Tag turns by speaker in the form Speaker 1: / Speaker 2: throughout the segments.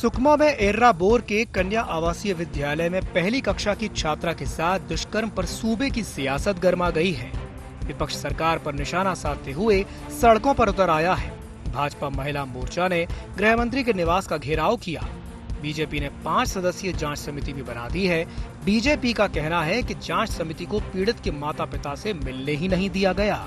Speaker 1: सुकमा में एर्रा बोर के कन्या आवासीय विद्यालय में पहली कक्षा की छात्रा के साथ दुष्कर्म पर सूबे की सियासत गर्मा गई है। विपक्ष सरकार पर निशाना साधते हुए सड़कों पर उतर आया है। भाजपा महिला मोर्चा ने गृह मंत्री के निवास का घेराव किया। बीजेपी ने 5 सदस्यीय जांच समिति भी बना दी है। बीजेपी का कहना है कि जांच समिति को पीड़ित के माता पिता से मिलने ही नहीं दिया गया।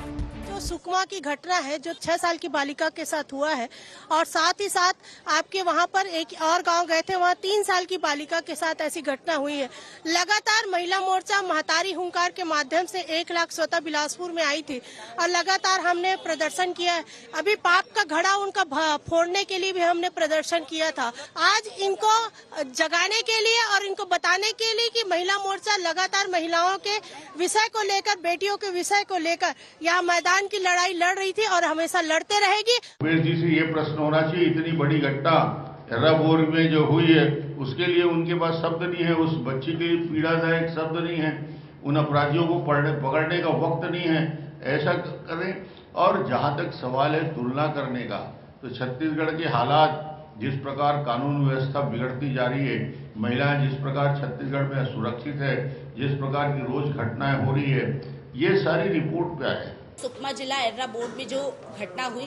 Speaker 2: सुकमा की घटना है जो 6 साल की बालिका के साथ हुआ है, और साथ ही साथ आपके वहां पर एक और गांव गए थे, वहां 3 साल की बालिका के साथ ऐसी घटना हुई है। लगातार महिला मोर्चा महतारी हुंकार के माध्यम से 1 लाख स्वतः बिलासपुर में आई थी और लगातार हमने प्रदर्शन किया है। अभी पाप का घड़ा उनका फोड़ने के लिए भी हमने प्रदर्शन किया था। आज इनको जगाने के लिए और इनको बताने के लिए कि महिला मोर्चा लगातार महिलाओं के विषय को लेकर, बेटियों के विषय को लेकर यहाँ मैदान की लड़ाई लड़ रही थी और हमेशा लड़ते रहेगी।
Speaker 3: उमेश जी से ये प्रश्न होना चाहिए, इतनी बड़ी घटना एर्रा बोर में जो हुई है उसके लिए उनके पास शब्द नहीं है, उस बच्ची के लिए पीड़ादायक शब्द नहीं है, उन अपराधियों को पकड़ने का वक्त नहीं है। ऐसा करें। और जहां तक सवाल है तुलना करने का, तो छत्तीसगढ़ के हालात जिस प्रकार कानून व्यवस्था बिगड़ती जा रही है, महिलाएं जिस प्रकार छत्तीसगढ़ में असुरक्षित है, जिस प्रकार की रोज घटनाएं हो रही है, ये सारी रिपोर्ट पे है।
Speaker 4: सुकमा जिला एर्रा बोर्ड में जो घटना हुई,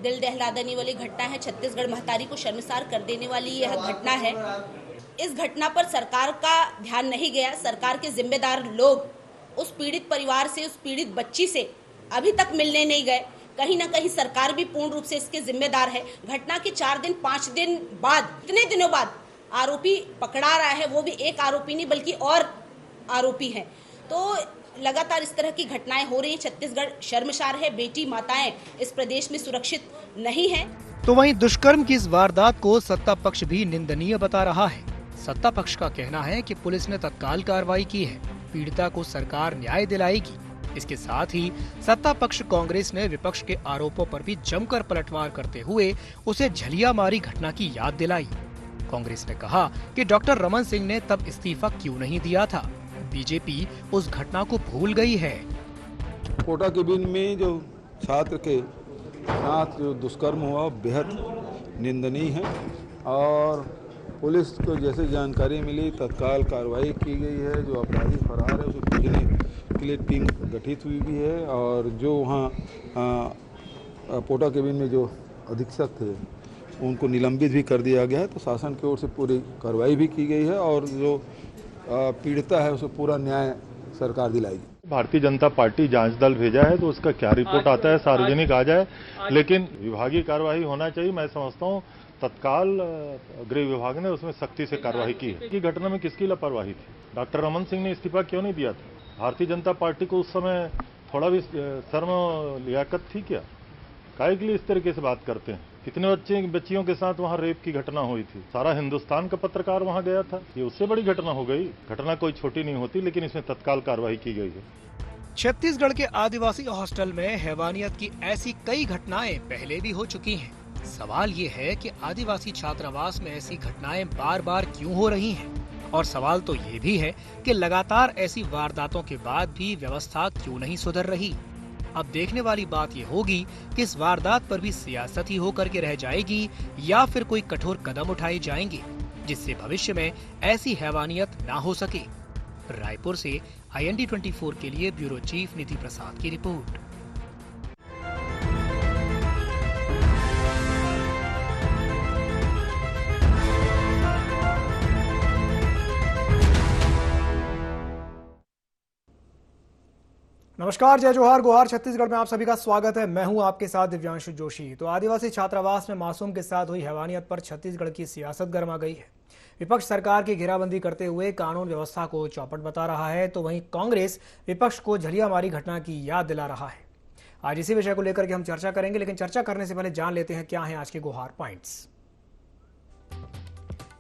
Speaker 4: दिल दहला देने वाली घटना है। छत्तीसगढ़ महतारी को शर्मसार कर देने वाली यह घटना है। इस घटना पर सरकार का ध्यान नहीं गया। सरकार के जिम्मेदार लोग उस पीड़ित परिवार से, उस पीड़ित बच्ची से अभी तक मिलने नहीं गए। कहीं ना कहीं सरकार भी पूर्ण रूप से इसके जिम्मेदार है। घटना के 4 दिन 5 दिन बाद, इतने दिनों बाद आरोपी पकड़ा रहा है, वो भी एक आरोपी नहीं बल्कि और आरोपी है। तो लगातार इस तरह की घटनाएं हो रही हैं। छत्तीसगढ़ शर्मसार है। बेटी माताएं इस प्रदेश में सुरक्षित नहीं हैं।
Speaker 1: तो वहीं दुष्कर्म की इस वारदात को सत्ता पक्ष भी निंदनीय बता रहा है। सत्ता पक्ष का कहना है कि पुलिस ने तत्काल कार्रवाई की है, पीड़िता को सरकार न्याय दिलाएगी। इसके साथ ही सत्ता पक्ष कांग्रेस ने विपक्ष के आरोपों पर भी जमकर पलटवार करते हुए उसे झलिया मारी घटना की याद दिलाई। कांग्रेस ने कहा कि डॉक्टर रमन सिंह ने तब इस्तीफा क्यों नहीं दिया था। बीजेपी उस घटना को भूल गई है।
Speaker 5: कोटा केबिन में जो छात्र के साथ जो दुष्कर्म हुआ बेहद निंदनीय है, और पुलिस को जैसे जानकारी मिली तत्काल कार्रवाई की गई है। जो अपराधी फरार है उसे खोजने के लिए टीम गठित हुई भी है, और जो वहाँ कोटा केबिन में जो अधीक्षक थे उनको निलंबित भी कर दिया गया है। तो शासन की ओर से पूरी कार्रवाई भी की गई है, और जो पीड़िता है उसे पूरा न्याय सरकार दिलाएगी।
Speaker 6: भारतीय जनता पार्टी जांच दल भेजा है, तो उसका क्या रिपोर्ट आता है सार्वजनिक आ जाए, लेकिन विभागीय कार्यवाही होना चाहिए। मैं समझता हूँ तत्काल गृह विभाग ने उसमें सख्ती से कार्रवाई की है। कि घटना में किसकी लापरवाही थी? डॉक्टर रमन सिंह ने इस्तीफा क्यों नहीं दिया था? भारतीय जनता पार्टी को उस समय थोड़ा भी शर्म लियाकत थी क्या? काहे के लिए इस तरीके से बात करते हैं? कितने बच्चियों के साथ वहां रेप की घटना हुई थी, सारा हिंदुस्तान का पत्रकार वहां गया था। ये उससे बड़ी घटना हो गई। घटना कोई छोटी नहीं होती, लेकिन इसमें तत्काल कार्रवाई की गई है।
Speaker 1: छत्तीसगढ़ के आदिवासी हॉस्टल में हैवानियत की ऐसी कई घटनाएं पहले भी हो चुकी हैं। सवाल ये है कि आदिवासी छात्रावास में ऐसी घटनाएं बार बार क्यों हो रही हैं? और सवाल तो ये भी है कि लगातार ऐसी वारदातों के बाद भी व्यवस्था क्यों नहीं सुधर रही। अब देखने वाली बात ये होगी कि इस वारदात पर भी सियासत ही होकर के रह जाएगी, या फिर कोई कठोर कदम उठाए जाएंगे जिससे भविष्य में ऐसी हैवानियत ना हो सके। रायपुर से IND 24 के लिए ब्यूरो चीफ निधि प्रसाद की रिपोर्ट। नमस्कार, जय जोहार, गोहार। छत्तीसगढ़ में आप सभी का स्वागत है। मैं हूं आपके साथ दिव्यांशु जोशी। तो आदिवासी छात्रावास में मासूम के साथ हुई हैवानियत पर छत्तीसगढ़ की सियासत गर्मा गई है। विपक्ष सरकार की घेराबंदी करते हुए कानून व्यवस्था को चौपट बता रहा है, तो वहीं कांग्रेस विपक्ष को झलिया मारी घटना की याद दिला रहा है। आज इसी विषय को लेकर के हम चर्चा करेंगे, लेकिन चर्चा करने से पहले जान लेते हैं क्या है आज के गोहार पॉइंट्स।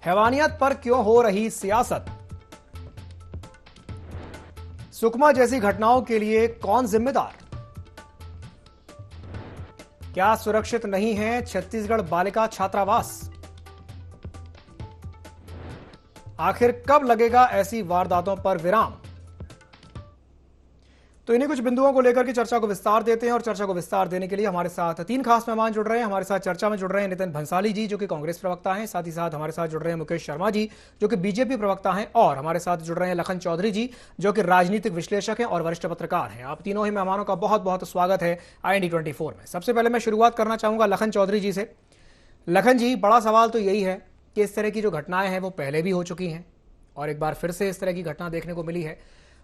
Speaker 1: हैवानियत पर क्यों हो रही सियासत? सुकमा जैसी घटनाओं के लिए कौन जिम्मेदार? क्या सुरक्षित नहीं है छत्तीसगढ़ बालिका छात्रावास? आखिर कब लगेगा ऐसी वारदातों पर विराम? तो इन्हीं कुछ बिंदुओं को लेकर के चर्चा को विस्तार देते हैं और चर्चा को विस्तार देने के लिए हमारे साथ 3 खास मेहमान जुड़ रहे हैं। हमारे साथ चर्चा में जुड़ रहे हैं नितिन भंसाली जी, जो कि कांग्रेस प्रवक्ता हैं। साथ ही साथ हमारे साथ जुड़ रहे हैं मुकेश शर्मा जी, जो कि बीजेपी प्रवक्ता हैं। और हमारे साथ जुड़ रहे हैं लखन चौधरी जी, जो कि राजनीतिक विश्लेषक हैं और वरिष्ठ पत्रकार हैं। आप तीनों ही मेहमानों का बहुत बहुत स्वागत है IND24 में। सबसे पहले मैं शुरुआत करना चाहूंगा लखन चौधरी जी से। लखन जी, बड़ा सवाल तो यही है कि इस तरह की जो घटनाएं हैं वो पहले भी हो चुकी हैं और एक बार फिर से इस तरह की घटना देखने को मिली है।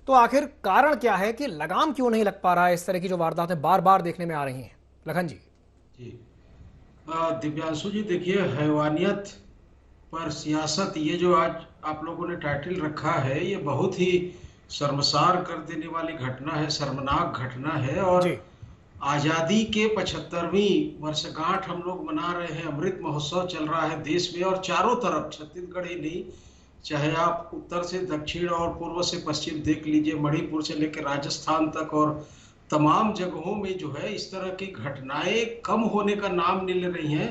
Speaker 1: तो आखिर कारण क्या है कि लगाम क्यों नहीं लग पा रहा है? इस तरह की जो वारदातें बार बार देखने में आ रही हैं। लखन जी।
Speaker 7: दिव्यांशु जी, देखिए, हैवानियत पर सियासत, ये जो आज आप लोगों ने टाइटल रखा है, ये बहुत ही शर्मसार कर देने वाली घटना है, शर्मनाक घटना है। और आजादी के 75वीं वर्षगांठ हम लोग मना रहे हैं, अमृत महोत्सव चल रहा है देश में, और चारों तरफ, छत्तीसगढ़ ही नहीं, चाहे आप उत्तर से दक्षिण और पूर्व से पश्चिम देख लीजिए, मणिपुर से लेकर राजस्थान तक, और तमाम जगहों में जो है इस तरह की घटनाएं कम होने का नाम नहीं ले रही हैं।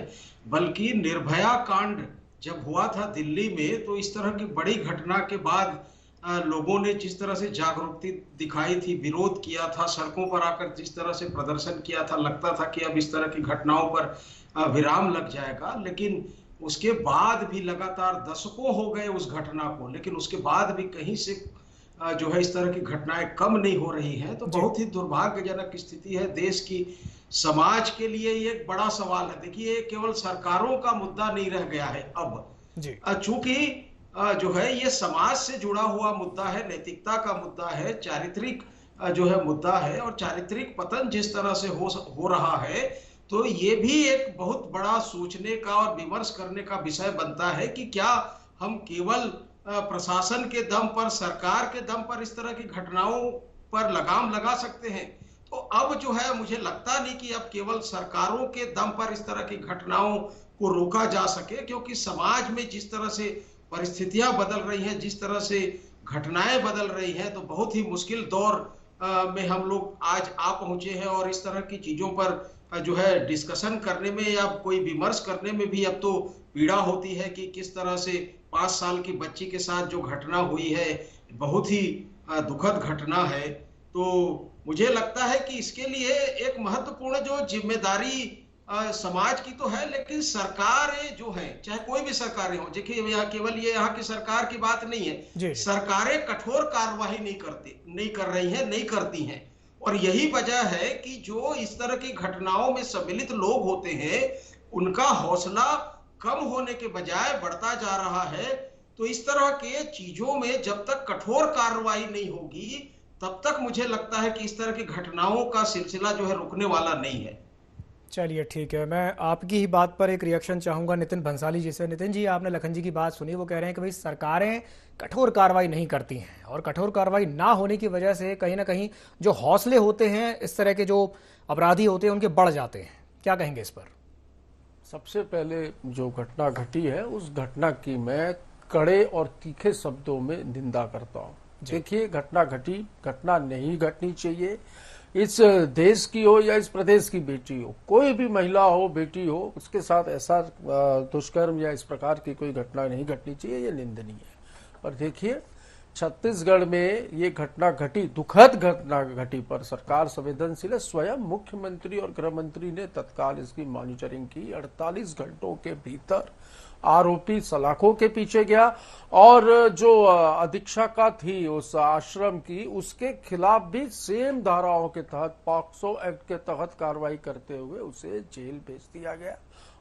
Speaker 7: बल्कि निर्भया कांड जब हुआ था दिल्ली में, तो इस तरह की बड़ी घटना के बाद लोगों ने जिस तरह से जागरूकता दिखाई थी, विरोध किया था, सड़कों पर आकर जिस तरह से प्रदर्शन किया था, लगता था कि अब इस तरह की घटनाओं पर विराम लग जाएगा। लेकिन उसके बाद भी लगातार दशकों हो गए उस घटना को, लेकिन उसके बाद भी कहीं से जो है इस तरह की घटनाएं कम नहीं हो रही हैं। तो बहुत ही दुर्भाग्यजनक स्थिति है देश की। समाज के लिए ये एक बड़ा सवाल है। देखिए, केवल सरकारों का मुद्दा नहीं रह गया है अब, चूंकि जो है ये समाज से जुड़ा हुआ मुद्दा है, नैतिकता का मुद्दा है, चारित्रिक जो है मुद्दा है, और चारित्रिक पतन जिस तरह से हो रहा है, तो ये भी एक बहुत बड़ा सोचने का और विमर्श करने का विषय बनता है कि क्या हम केवल प्रशासन के दम पर, सरकार के दम पर इस तरह की घटनाओं पर लगाम लगा सकते हैं। तो अब जो है मुझे लगता नहीं कि अब केवल सरकारों के दम पर इस तरह की घटनाओं को रोका जा सके, क्योंकि समाज में जिस तरह से परिस्थितियां बदल रही हैं, जिस तरह से घटनाएं बदल रही हैं, तो बहुत ही मुश्किल दौर में हम लोग आज आ पहुंचे हैं। और इस तरह की चीजों पर जो है डिस्कशन करने में या कोई विमर्श करने में भी अब तो पीड़ा होती है कि किस तरह से 5 साल की बच्ची के साथ जो घटना हुई है, बहुत ही दुखद घटना है। तो मुझे लगता है कि इसके लिए एक महत्वपूर्ण जो जिम्मेदारी समाज की तो है, लेकिन सरकारें जो हैं, चाहे कोई भी सरकारें हो, देखिए यहाँ केवल ये यहाँ की सरकार की बात नहीं है, सरकारें कठोर कार्रवाई नहीं कर रही हैं, नहीं करती हैं। और यही वजह है कि जो इस तरह की घटनाओं में सम्मिलित लोग होते हैं, उनका हौसला कम होने के बजाय बढ़ता जा रहा है। तो इस तरह के चीजों में जब तक कठोर कार्रवाई नहीं होगी, तब तक मुझे लगता है कि इस तरह की घटनाओं का सिलसिला जो है रुकने वाला नहीं है।
Speaker 1: चलिए ठीक है, मैं आपकी ही बात पर एक रिएक्शन चाहूंगा नितिन भंसाली जी से। नितिन जी, आपने लखन जी की बात सुनी, वो कह रहे हैं कि भाई सरकारें कठोर कार्रवाई नहीं करती हैं, और कठोर कार्रवाई ना होने की वजह से कहीं ना कहीं जो हौसले होते हैं इस तरह के जो अपराधी होते हैं उनके बढ़ जाते हैं। क्या कहेंगे इस पर?
Speaker 8: सबसे पहले जो घटना घटी है, उस घटना की मैं कड़े और तीखे शब्दों में निंदा करता हूँ। देखिए, घटना घटी, घटना नहीं घटनी चाहिए। इस देश की हो या इस प्रदेश की बेटी हो, कोई भी महिला हो, बेटी हो, उसके साथ ऐसा दुष्कर्म या इस प्रकार की कोई घटना नहीं घटनी चाहिए, ये निंदनीय है। और देखिए, छत्तीसगढ़ में ये घटना घटी, दुखद घटना घटी, पर सरकार संवेदनशील है। स्वयं मुख्यमंत्री और गृह मंत्री ने तत्काल इसकी मॉनिटरिंग की। 48 घंटों के भीतर आरोपी सलाखों के पीछे गया, और जो अधीक्षका थी उस आश्रम की, उसके खिलाफ भी सेम धाराओं के तहत, पॉक्सो एक्ट के तहत कार्रवाई करते हुए उसे जेल भेज दिया गया।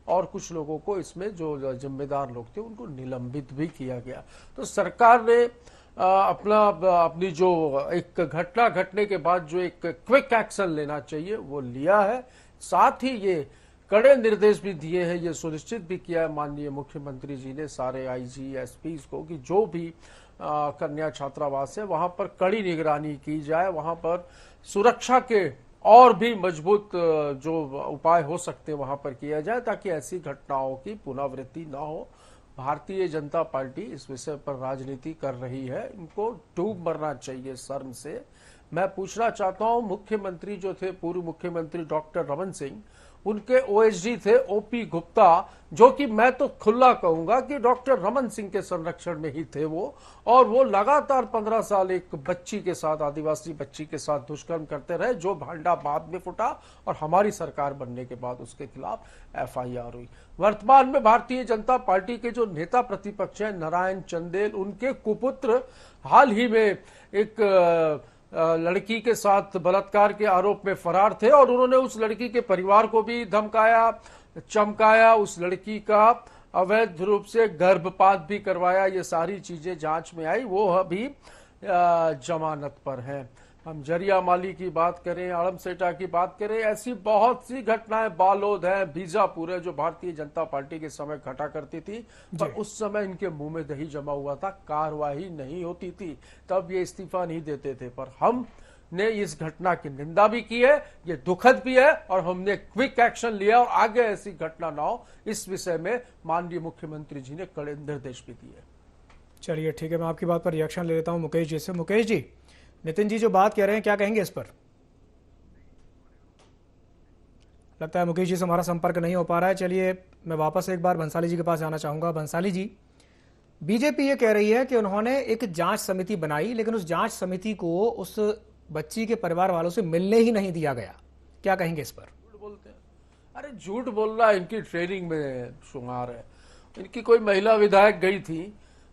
Speaker 8: और कुछ लोगों को इसमें जो जिम्मेदार लोग थे उनको निलंबित भी किया गया। तो सरकार ने अपनी जो एक घटना घटने के बाद जो एक क्विक एक्शन लेना चाहिए वो लिया है। साथ ही ये कड़े निर्देश भी दिए हैं, ये सुनिश्चित भी किया है माननीय मुख्यमंत्री जी ने सारे IG SP को कि जो भी कन्या छात्रावास है वहां पर कड़ी निगरानी की जाए, वहां पर सुरक्षा के और भी मजबूत जो उपाय हो सकते हैं वहां पर किया जाए, ताकि ऐसी घटनाओं की पुनरावृत्ति ना हो। भारतीय जनता पार्टी इस विषय पर राजनीति कर रही है, इनको डूब मरना चाहिए शर्म से। मैं पूछना चाहता हूं, मुख्यमंत्री जो थे पूर्व मुख्यमंत्री डॉक्टर रमन सिंह, उनके ओएसडी थे ओपी गुप्ता, जो कि मैं तो खुला कहूंगा कि डॉक्टर रमन सिंह के संरक्षण में ही थे वो, और वो लगातार 15 साल एक बच्ची के साथ, आदिवासी बच्ची के साथ दुष्कर्म करते रहे, जो भांडा बाद में फुटा और हमारी सरकार बनने के बाद उसके खिलाफ एफआईआर हुई। वर्तमान में भारतीय जनता पार्टी के जो नेता प्रतिपक्ष हैं नारायण चंदेल, उनके कुपुत्र हाल ही में एक लड़की के साथ बलात्कार के आरोप में फरार थे और उन्होंने उस लड़की के परिवार को भी धमकाया, चमकाया, उस लड़की का अवैध रूप से गर्भपात भी करवाया। ये सारी चीजें जांच में आई, वो अभी जमानत पर हैं। हम जरिया माली की बात करें, आड़मसेटा की बात करें, ऐसी बहुत सी घटनाएं, बालोद है, बीजापुर है, जो भारतीय जनता पार्टी के समय घटा करती थी, पर उस समय इनके मुंह में दही जमा हुआ था, कार्रवाई नहीं होती थी, तब ये इस्तीफा नहीं देते थे। पर हमने इस घटना की निंदा भी की है, ये दुखद भी है, और हमने क्विक एक्शन लिया और आगे ऐसी घटना ना हो, इस विषय में माननीय मुख्यमंत्री जी ने कड़े निर्देश भी दिए।
Speaker 1: चलिए ठीक है, मैं आपकी बात पर रिएक्शन ले लेता हूं मुकेश जी से। मुकेश जी, नितिन जी जो बात कह रहे हैं, क्या कहेंगे इस पर? लगता है मुकेश जी से हमारा संपर्क नहीं हो पा रहा है। चलिए मैं वापस एक बार भंसाली जी के पास जाना चाहूंगा। भंसाली जी, बीजेपी ये कह रही है कि उन्होंने एक जांच समिति बनाई, लेकिन उस जांच समिति को उस बच्ची के परिवार वालों से मिलने ही नहीं दिया गया। क्या कहेंगे इस पर?
Speaker 8: झूठ बोलते हैं, अरे झूठ बोलना इनकी ट्रेनिंग में शुमार है। इनकी कोई महिला विधायक गई थी,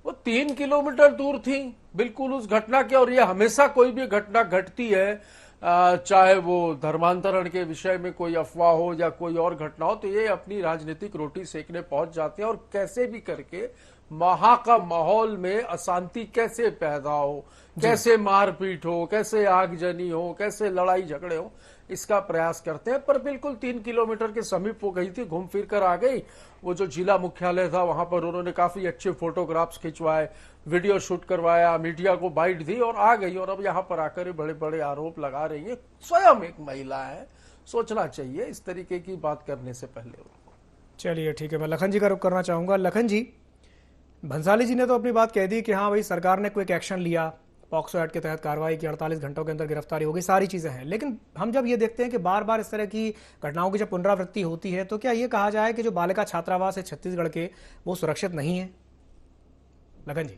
Speaker 8: वो 3 किलोमीटर दूर थी बिल्कुल उस घटना के, और ये हमेशा कोई भी घटना घटती है, चाहे वो धर्मांतरण के विषय में कोई अफवाह हो या कोई और घटना हो, तो ये अपनी राजनीतिक रोटी सेकने पहुंच जाते हैं और कैसे भी करके वहां का माहौल में अशांति कैसे पैदा हो, कैसे मारपीट हो, कैसे आगजनी हो, कैसे लड़ाई झगड़े हो, इसका प्रयास करते हैं। पर बिल्कुल 3 किलोमीटर के समीप वो गई थी, घूम फिर कर आ गई। वो जो जिला मुख्यालय था वहां पर उन्होंने काफी अच्छे फोटोग्राफ्स खिंचवाए, वीडियो शूट करवाया, मीडिया को बाइट दी और आ गई। और अब यहाँ पर आकर बड़े बड़े आरोप लगा रही है। स्वयं एक महिला है, सोचना चाहिए इस तरीके की बात करने से पहले उनको।
Speaker 1: चलिए ठीक है, मैं लखन जी का रुख करना चाहूंगा। लखन जी, भंसाली जी ने तो अपनी बात कह दी कि हाँ भाई सरकार ने क्विक एक्शन लिया, पॉक्सो एक्ट के तहत कार्रवाई की, 48 घंटों के अंदर गिरफ्तारी हो गई, सारी चीजें हैं। लेकिन हम जब ये देखते हैं कि बार बार इस तरह की घटनाओं की जब पुनरावृत्ति होती है, तो क्या ये कहा जाए कि जो बालिका छात्रावास है छत्तीसगढ़ के, वो सुरक्षित नहीं है? लखन जी,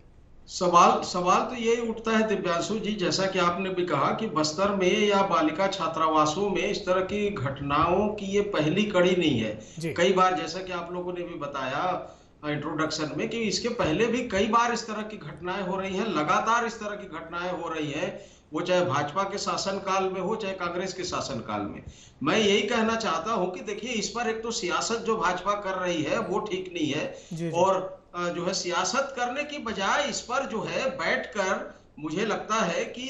Speaker 7: सवाल तो ये उठता है दिव्यांशु जी, जैसा कि आपने भी कहा कि बस्तर में या बालिका छात्रावासों में इस तरह की घटनाओं की ये पहली कड़ी नहीं है। कई बार, जैसा कि आप लोगों ने भी बताया इंट्रोडक्शन में, कि इसके पहले भी कई बार इस तरह की घटनाएं हो रही हैं, लगातार इस तरह की घटनाएं हो रही हैं, वो चाहे भाजपा के शासनकाल में हो चाहे कांग्रेस के शासनकाल में। मैं यही कहना चाहता हूं कि देखिए, इस पर एक तो सियासत जो भाजपा कर रही है वो ठीक नहीं है, और जो है सियासत करने की बजाय इस पर जो है बैठकर मुझे लगता है कि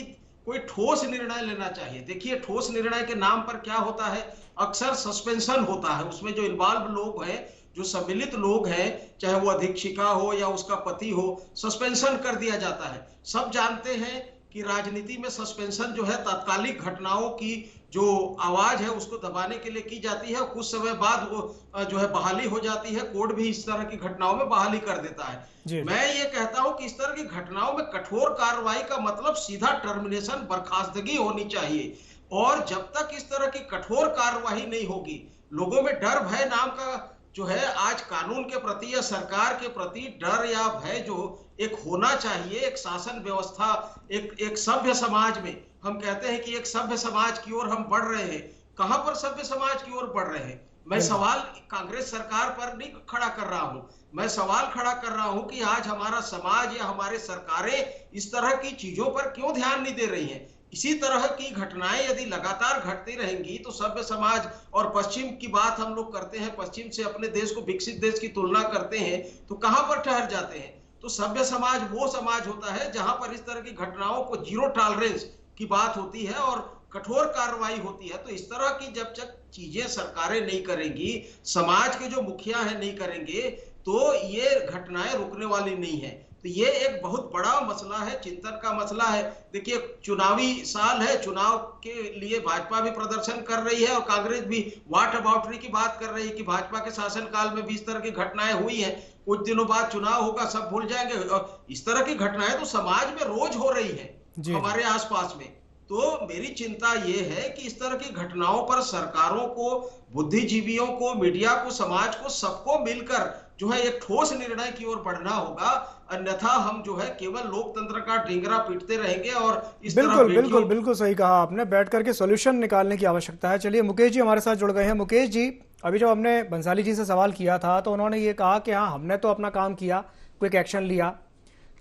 Speaker 7: कोई ठोस निर्णय लेना चाहिए। देखिए, ठोस निर्णय के नाम पर क्या होता है, अक्सर सस्पेंशन होता है, उसमें जो इन्वॉल्व लोग हैं, जो सम्मिलित लोग हैं, चाहे वो अधीक्षिका हो या उसका पति हो, सस्पेंशन कर दिया जाता है। सब जानते हैं कि राजनीति में सस्पेंशन जो है तात्कालिक घटनाओं की जो आवाज है उसको दबाने के लिए की जाती है, कुछ समय बाद वो जो है बहाली हो जाती है। कोर्ट भी इस तरह की घटनाओं में बहाली कर देता है। मैं ये कहता हूं कि इस तरह की घटनाओं में कठोर कार्रवाई का मतलब सीधा टर्मिनेशन, बर्खास्तगी होनी चाहिए। और जब तक इस तरह की कठोर कार्रवाई नहीं होगी, लोगों में डर भय नाम का जो है आज कानून के प्रति या सरकार के प्रति डर या भय जो एक होना चाहिए, एक शासन व्यवस्था, एक सभ्य समाज में, हम कहते हैं कि एक सभ्य समाज की ओर हम बढ़ रहे हैं। कहां पर सभ्य समाज की ओर बढ़ रहे हैं? मैं सवाल कांग्रेस सरकार पर नहीं खड़ा कर रहा हूं, मैं सवाल खड़ा कर रहा हूं कि आज हमारा समाज या हमारे सरकारें इस तरह की चीजों पर क्यों ध्यान नहीं दे रही हैं। इसी तरह की घटनाएं यदि लगातार घटती रहेंगी तो सभ्य समाज, और पश्चिम की बात हम लोग करते हैं, पश्चिम से अपने देश को विकसित देश की तुलना करते हैं, तो कहां पर ठहर जाते हैं? तो सभ्य समाज वो समाज होता है जहां पर इस तरह की घटनाओं को जीरो टॉलरेंस की बात होती है और कठोर कार्रवाई होती है। तो इस तरह की जब तक चीजें सरकारें नहीं करेंगी, समाज के जो मुखिया हैं नहीं करेंगे, तो ये घटनाएं रुकने वाली नहीं है। तो ये एक बहुत बड़ा मसला है, चिंतन का मसला है। देखिए, चुनावी साल है, चुनाव के लिए भाजपा भी प्रदर्शन कर रही है और कांग्रेस भी व्हाट अबाउटरी की बात कर रही है कि भाजपा के शासनकाल में भी इस तरह की घटनाएं हुई हैं, कुछ दिनों बाद चुनाव होगा, सब भूल जाएंगे। और इस तरह की घटनाएं तो समाज में रोज हो रही है हमारे आसपास में। तो मेरी चिंता ये है कि इस तरह की घटनाओं पर सरकारों को, बुद्धिजीवियों को, मीडिया को, समाज को, सबको मिलकर जो है एक ठोस निर्णय की ओर बढ़ना होगा। अन्यथा हम जो है केवल लोकतंत्र का डिंगरा पीटते रहेंगे और इस तरह
Speaker 9: बिल्कुल सही कहा आपने। बैठ करके सॉल्यूशन निकालने की आवश्यकता है। चलिए मुकेश जी हमारे साथ जुड़ गए हैं। मुकेश जी, अभी जब हमने बंसाली जी से सवाल किया था तो उन्होंने ये कहा कि हाँ, हमने तो अपना काम किया, क्विक एक्शन लिया,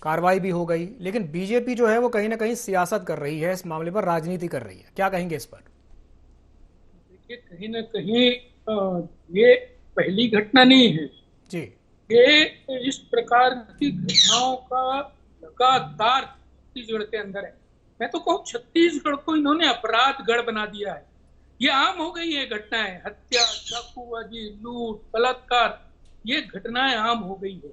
Speaker 9: कार्रवाई भी हो गई, लेकिन बीजेपी जो है वो कहीं ना कहीं सियासत कर रही है, इस मामले पर राजनीति कर रही है। क्या कहेंगे इस पर?
Speaker 10: देखिए, कहीं ना कहीं ये पहली घटना नहीं है
Speaker 9: जी।
Speaker 10: ये इस प्रकार की घटनाओं का लगातार छत्तीसगढ़ के अंदर है। मैं तो कहूँ छत्तीसगढ़ को इन्होंने अपराध गढ़ बना दिया है। ये आम हो गई है घटनाएं, हत्या, चाकूबाजी, लूट, बलात्कार, ये घटनाएं आम हो गई है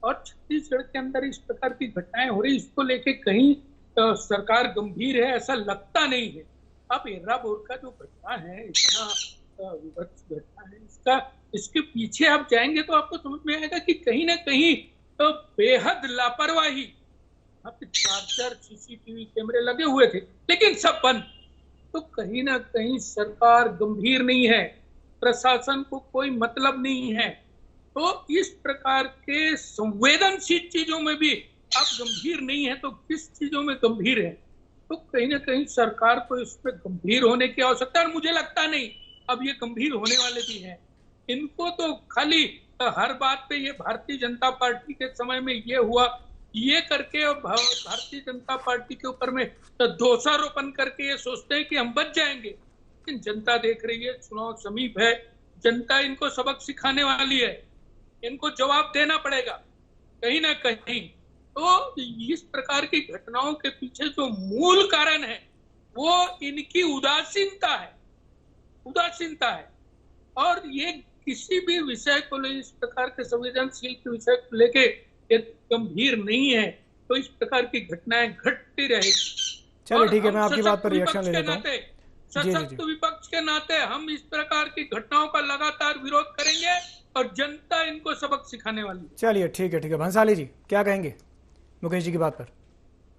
Speaker 10: और छत्तीसगढ़ के अंदर इस प्रकार की घटनाएं हो रही। इसको लेके कहीं सरकार गंभीर है ऐसा लगता नहीं है। अब एर्राबोर का जो घटना है, इतना विभत्स घटना है, इसके पीछे आप जाएंगे तो आपको समझ में आएगा कि कहीं ना कहीं तो बेहद लापरवाही। यहाँ पे 4 सीसीटीवी कैमरे लगे हुए थे लेकिन सब बंद। तो कहीं ना कहीं सरकार गंभीर नहीं है, प्रशासन को कोई मतलब नहीं है। तो इस प्रकार के संवेदनशील चीजों में भी आप गंभीर नहीं है तो किस चीजों में गंभीर है? तो कहीं ना कहीं सरकार को इस पर गंभीर होने की आवश्यकता है। और मुझे लगता नहीं अब ये गंभीर होने वाले भी हैं। इनको तो खाली हर बात पे ये भारतीय जनता पार्टी के समय में ये हुआ, ये करके और भारतीय जनता पार्टी के ऊपर में तो दोषारोपण करके ये सोचते हैं कि हम बच जाएंगे। लेकिन जनता देख रही है, चुनाव समीप है, जनता इनको सबक सिखाने वाली है, इनको जवाब देना पड़ेगा कहीं ना कहीं। तो इस प्रकार की घटनाओं के पीछे जो मूल कारण है वो इनकी उदासीनता है। और ये किसी भी विषय को ले, इस प्रकार के संवेदनशील के विषय को लेके गंभीर नहीं है तो इस प्रकार की घटनाएं घटती रहेगी।
Speaker 9: चलिए ठीक है, मैं आपकी बात पर रिएक्शन ले लेता हूं।
Speaker 10: सशक्त विपक्ष के नाते हम इस प्रकार की घटनाओं का लगातार विरोध करेंगे और जनता इनको सबक सिखाने वाली है।
Speaker 9: चलिए ठीक है। भंसाली जी क्या कहेंगे मुकेश जी की बात पर?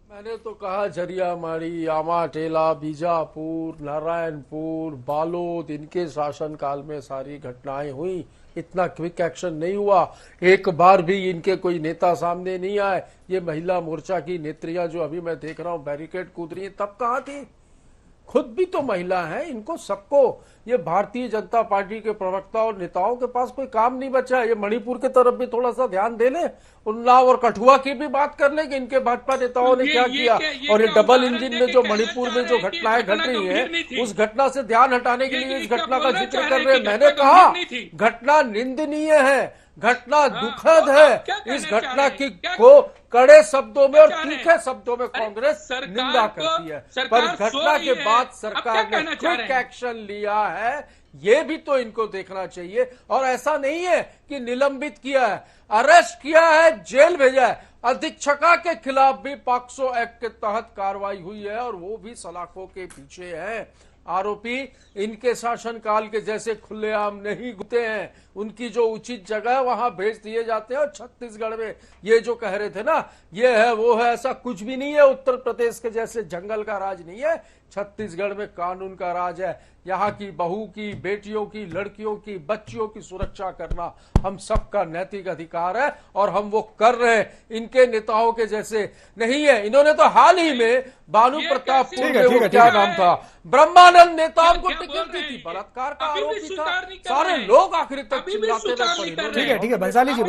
Speaker 8: मैंने तो कहा झरियामारी, आमाटेला, बीजापुर, नारायणपुर, बालोद, इनके शासनकाल में सारी घटनाएं हुई। इतना क्विक एक्शन नहीं हुआ। एक बार भी इनके कोई नेता सामने नहीं आए। ये महिला मोर्चा की नेत्रियां जो अभी मैं देख रहा हूं बैरिकेड कूद रही है, तब कहां थी? खुद भी तो महिला है। इनको सबको, ये भारतीय जनता पार्टी के प्रवक्ता और नेताओं के पास कोई काम नहीं बचा है। ये मणिपुर की तरफ भी थोड़ा सा ध्यान दे ले, उन्नाव और कठुआ की भी बात कर ले कि इनके भाजपा नेताओं ने क्या किया। और ये डबल इंजन में जो मणिपुर में जो घटनाएं घट रही है, उस घटना से ध्यान हटाने के लिए इस घटना का जिक्र कर रहे हैं। मैंने कहा घटना निंदनीय है, घटना दुखद है। इस घटना की को कड़े शब्दों में और तीखे शब्दों में कांग्रेस निंदा करती है, पर घटना के बाद सरकार ने क्विक एक्शन लिया है, ये भी तो इनको देखना चाहिए। और ऐसा नहीं है कि निलंबित किया है, अरेस्ट किया है, जेल भेजा है। अधीक्षका के खिलाफ भी पॉक्सो एक्ट के तहत कार्रवाई हुई है और वो भी सलाखों के पीछे है। आरोपी इनके शासनकाल के जैसे खुलेआम नहीं घूमते हैं, उनकी जो उचित जगह है वहां भेज दिए जाते हैं। और छत्तीसगढ़ में ये जो कह रहे थे ना, ये है वो है, ऐसा कुछ भी नहीं है। उत्तर प्रदेश के जैसे जंगल का राज नहीं है, छत्तीसगढ़ में कानून का राज है। यहाँ की बहू की, बेटियों की, लड़कियों की, बच्चियों की सुरक्षा करना हम सबका नैतिक अधिकार है और हम वो कर रहे हैं। इनके नेताओं के जैसे नहीं है। इन्होंने तो हाल ही में बानू प्रतापपुर में वो क्या नाम था, ब्रह्मानंद नेताओं को टिकट दी थी, बलात्कार का आरोपी था, सारे लोग आखिरी तक चिल्लाते रहे।
Speaker 9: ठीक है भंसाली जी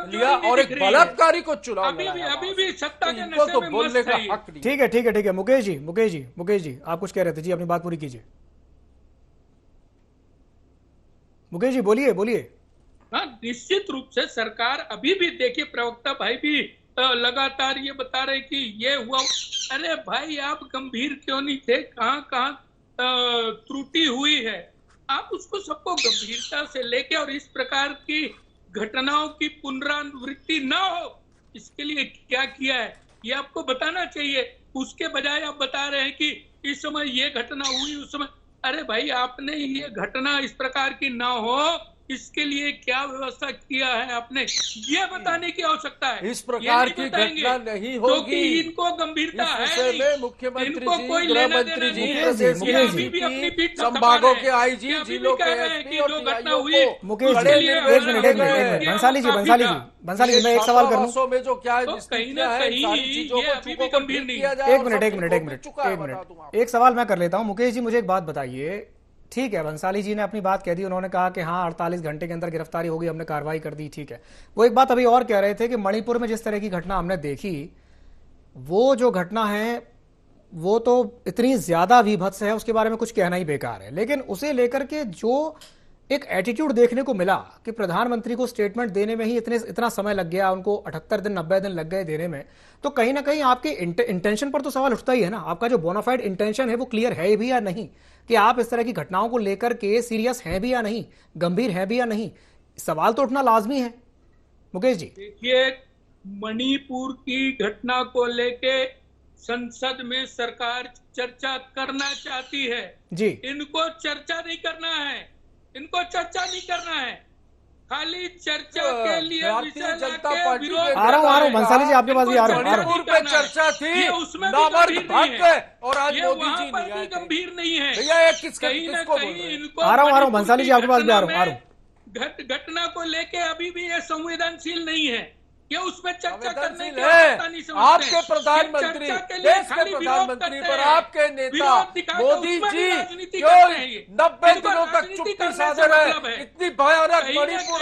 Speaker 8: लिया और एक बलात्कारी को चुनाव
Speaker 10: इनको
Speaker 8: तो बोलने का हक नहीं।
Speaker 9: ठीक है मुकेश जी आप कुछ कह रहे थे जी, अपनी बात पूरी कीजिए। मुकेश जी बोलिए।
Speaker 10: हाँ, निश्चित रूप से सरकार अभी भी, देखिए प्रवक्ता भाई भी लगातार ये बता रहे कि ये हुआ। अरे भाई आप गंभीर क्यों नहीं थे? कहाँ त्रुटि हुई है, आप उसको सबको गंभीरता से लेके और इस प्रकार की घटनाओं की पुनरावृत्ति न हो, इसके लिए क्या किया है ये आपको बताना चाहिए। उसके बजाय आप बता रहे हैं कि इस समय ये घटना हुई, उस समय। अरे भाई आपने ये घटना इस प्रकार की ना हो इसके लिए क्या व्यवस्था किया है आपने, ये बताने की आवश्यकता है।
Speaker 8: इस प्रकार की घटना नहीं होगी,
Speaker 10: इनको गंभीरता है
Speaker 8: नहीं। मुख्यमंत्री
Speaker 10: इनको
Speaker 8: जी,
Speaker 10: कोई
Speaker 8: गृह
Speaker 10: लेना
Speaker 8: मंत्री
Speaker 10: देना
Speaker 8: जी,
Speaker 10: नहीं है।
Speaker 8: प्रदेश
Speaker 10: ये
Speaker 8: के
Speaker 10: अभी भी अपनी पीठ पर
Speaker 8: संभागों
Speaker 10: सवार
Speaker 8: के
Speaker 10: है।
Speaker 8: आईजी,
Speaker 10: ये अभी
Speaker 8: जिलों
Speaker 10: भी
Speaker 8: के
Speaker 10: कह रहे हैं
Speaker 8: एसपी
Speaker 10: कि
Speaker 8: और
Speaker 10: जो घटना
Speaker 8: टीआईओ
Speaker 10: हुई,
Speaker 8: को
Speaker 9: मुकेश जी, एक मिनट बंसाली जी मैं एक सवाल कर लूं।
Speaker 8: में जो क्या
Speaker 10: तो कहीं ना कहीं ये अभी भी गंभीर नहीं है।
Speaker 9: एक सवाल मैं कर लेता हूं। मुकेश जी, मुझे एक बात बताइए, ठीक है बंसाली जी ने अपनी बात कह दी, उन्होंने कहा कि हाँ 48 घंटे के अंदर गिरफ्तारी होगी, हमने कार्रवाई कर दी, ठीक है। वो एक बात अभी और कह रहे थे कि मणिपुर में जिस तरह की घटना हमने देखी, वो जो घटना है वो तो इतनी ज्यादा विभत्स है, उसके बारे में कुछ कहना ही बेकार है। लेकिन उसे लेकर के जो एक एटीट्यूड देखने को मिला कि प्रधानमंत्री को स्टेटमेंट देने में ही इतना समय लग गया, उनको 78 दिन 90 दिन लग गए देने में, तो कहीं ना कहीं आपके इंटेंशन पर तो सवाल उठता ही है ना। आपका जो बोनाफाइड इंटेंशन है वो क्लियर है भी या नहीं, कि आप इस तरह की घटनाओं को लेकर के सीरियस हैं भी या नहीं, गंभीर हैं भी या नहीं, सवाल तो उठना लाजमी है। मुकेश जी,
Speaker 10: देखिए, मणिपुर की घटना को लेके संसद में सरकार चर्चा करना चाहती है
Speaker 9: जी।
Speaker 10: इनको चर्चा नहीं करना है, इनको चर्चा नहीं करना है, खाली चर्चा के लिए
Speaker 8: भारतीय जनता पार्टी के
Speaker 9: आ रहा हूँ बंसाली जी, आपके पास भी आ रहा हूँ।
Speaker 8: मणिपुर पे चर्चा थी,
Speaker 10: उसमें
Speaker 8: नामर्द भाग गए और आज
Speaker 10: ये
Speaker 8: मोदी
Speaker 10: वहाँ
Speaker 8: जी
Speaker 10: पर
Speaker 8: नहीं
Speaker 10: भी
Speaker 8: आए।
Speaker 10: गंभीर नहीं है।
Speaker 8: भैया ये
Speaker 10: कहीं ना
Speaker 8: किसको बोल
Speaker 10: कहीं
Speaker 8: रहे हैं?
Speaker 10: इनको
Speaker 9: आ रहा हूँ बंसाली जी, आपके पास भी आ रहा हूँ।
Speaker 10: घटना को लेके अभी भी ये संवेदनशील नहीं है, ये उसमें चर्चा करने की
Speaker 8: है।
Speaker 10: आवश्यकता नहीं समझते।
Speaker 8: आपके प्रधानमंत्री, देश के प्रधानमंत्री पर आपके नेता मोदी जी क्यों 90 दिनों तक चुप्पी साधे रहे? इतनी भयानक मणिपुर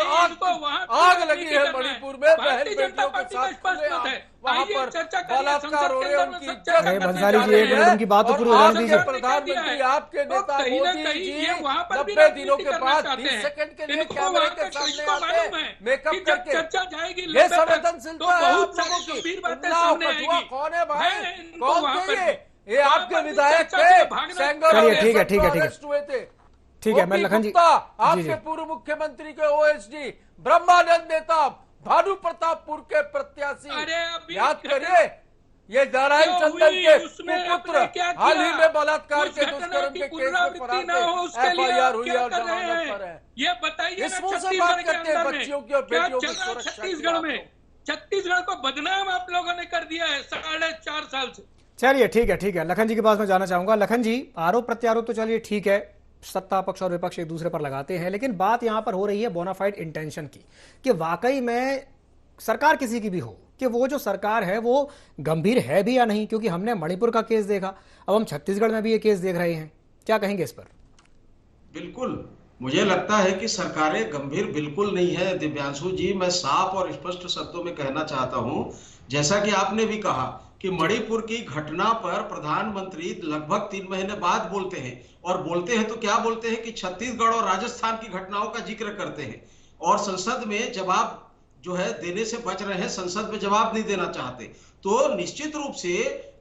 Speaker 8: आग लगी है मणिपुर में बहन बेटियों के साथ, वहाँ पर बलात्कार हो रहे हैं, उनकी इज्जत।
Speaker 9: बंसाली जी, एक मिनट उनकी बात तो पूरी होने दीजिए।
Speaker 8: प्रधानमंत्री आपके नेता मोदी जी 90 दिनों के बाद 20 सेकंड के लिए कैमरे के सामने आते मेकअप करके,
Speaker 10: चर्चा जाएगी,
Speaker 8: ये संवेदनशीलता है आप लोगों की।
Speaker 10: गंभीर बातें
Speaker 8: उन्नाव
Speaker 10: सामने
Speaker 8: कठुआ
Speaker 10: आएगी।
Speaker 8: कौन है भाई,
Speaker 10: इनको
Speaker 8: कौन
Speaker 10: वहाँ
Speaker 8: थे
Speaker 10: पर
Speaker 8: ये आपके विधायक
Speaker 10: चलिए,
Speaker 8: थे, सेंगर
Speaker 9: ठीक है, ठीक है, ठीक है।
Speaker 8: अरेस्ट हुए थे।
Speaker 9: ठीक है, मैं लखन जी,
Speaker 8: आपके पूर्व मुख्यमंत्री के ओएसडी, ब्रह्मानंद नेता, भानु प्रतापपुर के प्रत्याशी, याद करिए ये नारायण चंदन के पुत्र हाल ही में बलात्कार के दुष्कर्म के केस में FIR हुई और जमानत पर है।
Speaker 10: ये बताइए
Speaker 8: इस मुंह से बात करते हैं बच्चियों की और बेटियों की सुरक्षा।
Speaker 10: छत्तीसगढ़ में, छत्तीसगढ़ को बदनाम आप लोगों ने कर दिया है 4.5 साल से।
Speaker 9: चलिए ठीक है, ठीक है। लखन जी के पास मैं जाना चाहूंगा। लखन जी, आरोप प्रत्यारोप तो चलिए ठीक है, सत्ता पक्ष और विपक्ष एक दूसरे पर लगाते हैं, लेकिन बात यहां पर हो रही है बोनाफाइड इंटेंशन की, कि वाकई में सरकार किसी की भी हो, कि वो जो सरकार है वो गंभीर है भी या नहीं। क्योंकि हमने मणिपुर का केस देखा, अब हम छत्तीसगढ़ में भी ये केस देख रहे हैं, क्या कहेंगे इस पर?
Speaker 7: बिल्कुल, मुझे लगता है कि सरकारें गंभीर बिल्कुल नहीं है दिव्यांशु जी। मैं साफ और स्पष्ट शब्दों में कहना चाहता हूं, जैसा कि आपने भी कहा कि मणिपुर की घटना पर प्रधानमंत्री लगभग 3 महीने बाद बोलते हैं, और बोलते हैं तो क्या बोलते हैं कि छत्तीसगढ़ और राजस्थान की घटनाओं का जिक्र करते हैं, और संसद में जवाब जो है देने से बच रहे हैं, संसद में जवाब नहीं देना चाहते। तो निश्चित रूप से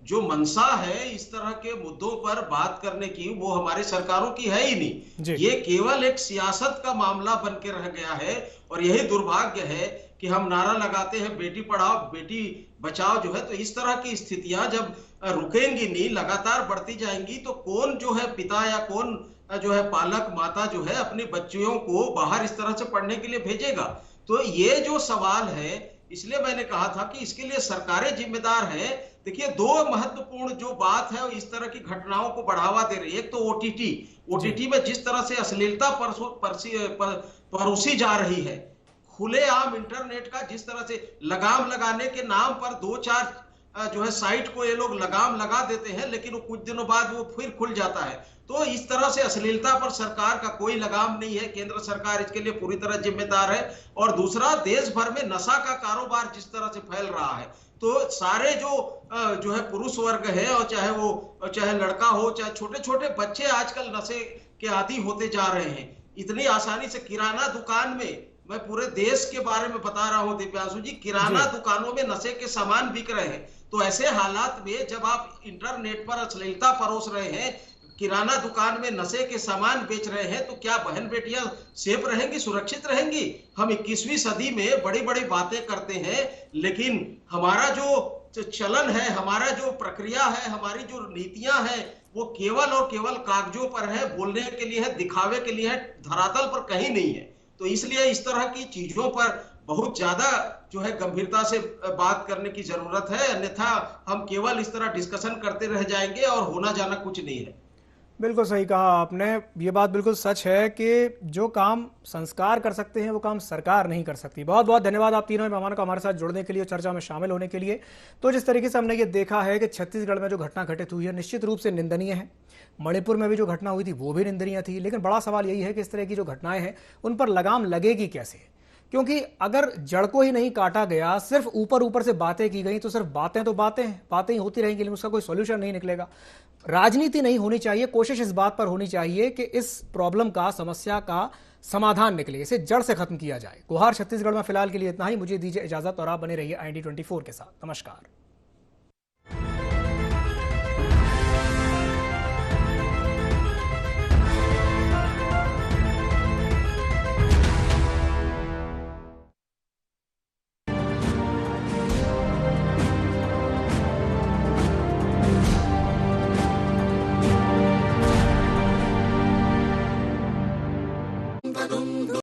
Speaker 7: जो मंशा है इस तरह के मुद्दों पर बात करने की, वो हमारी सरकारों की है ही नहीं। ये केवल एक सियासत का मामला बन के रह गया है, और यही दुर्भाग्य है कि हम नारा लगाते हैं बेटी पढ़ाओ बेटी बचाओ जो है, तो इस तरह की स्थितियां जब रुकेंगी नहीं, लगातार बढ़ती जाएंगी, तो कौन जो है पिता या कौन जो है पालक माता जो है अपने बच्चियों को बाहर इस तरह से पढ़ने के लिए भेजेगा? तो ये जो सवाल है, इसलिए मैंने कहा था कि इसके लिए सरकारें जिम्मेदार हैं। देखिए, 2 महत्वपूर्ण जो बात है इस तरह की घटनाओं को बढ़ावा दे रही है। एक तो ओटीटी में जिस तरह से अश्लीलता परोसी जा रही है, खुलेआम इंटरनेट का जिस तरह से लगाम लगाने के नाम पर 2-4 जो है साइट को ये लोग लगाम लगा देते हैं, लेकिन वो कुछ दिनों बाद वो फिर खुल जाता है। तो इस तरह से अश्लीलता पर सरकार का कोई लगाम नहीं है, केंद्र सरकार इसके लिए पूरी तरह जिम्मेदार है। और दूसरा, देश भर में नशा का कारोबार जिस तरह से फैल रहा है, तो सारे जो है पुरुष वर्ग है, और चाहे लड़का हो चाहे छोटे छोटे बच्चे आजकल नशे के आदी होते जा रहे हैं। इतनी आसानी से किराना दुकान में, मैं पूरे देश के बारे में बता रहा हूं दिव्यांशु जी, किराना दुकानों में नशे के सामान बिक रहे हैं। तो ऐसे हालात में जब आप इंटरनेट पर अश्लीलता परोस रहे हैं, किराना दुकान में नशे के सामान बेच रहे हैं, तो क्या बहन बेटियां सेफ रहेंगी, सुरक्षित रहेंगी? हम 21वीं सदी में बड़ी बड़ी बातें करते हैं, लेकिन हमारा जो चलन है, हमारा जो प्रक्रिया है, हमारी जो नीतियां हैं, वो केवल और केवल कागजों पर है, बोलने के लिए है, दिखावे के लिए है, धरातल पर कहीं नहीं है। तो इसलिए इस तरह की चीजों पर बहुत ज्यादा जो है गंभीरता से बात करने की जरूरत है, अन्यथा हम केवल इस तरह डिस्कशन करते रह जाएंगे और होना जाना कुछ नहीं है।
Speaker 9: बिल्कुल सही कहा आपने। ये बात बिल्कुल सच है कि जो काम संस्कार कर सकते हैं वो काम सरकार नहीं कर सकती। बहुत बहुत धन्यवाद आप तीनों मेहमानों का हमारे साथ जुड़ने के लिए, चर्चा में शामिल होने के लिए। तो जिस तरीके से हमने ये देखा है कि छत्तीसगढ़ में जो घटना घटित हुई है निश्चित रूप से निंदनीय है। मणिपुर में भी जो घटना हुई थी वो भी निंदनीय थी। लेकिन बड़ा सवाल यही है कि इस तरह की जो घटनाएं हैं उन पर लगाम लगेगी कैसे, क्योंकि अगर जड़ को ही नहीं काटा गया, सिर्फ ऊपर ऊपर से बातें की गई तो सिर्फ बातें तो बातें हैं, बातें ही होती रहेंगी, लेकिन उसका कोई सॉल्यूशन नहीं निकलेगा। राजनीति नहीं होनी चाहिए, कोशिश इस बात पर होनी चाहिए कि इस प्रॉब्लम का, समस्या का समाधान निकले, इसे जड़ से खत्म किया जाए। गुहार छत्तीसगढ़ में फिलहाल के लिए इतना ही। मुझे दीजिए इजाजत और आप बने रहिए IND24 के साथ। नमस्कार।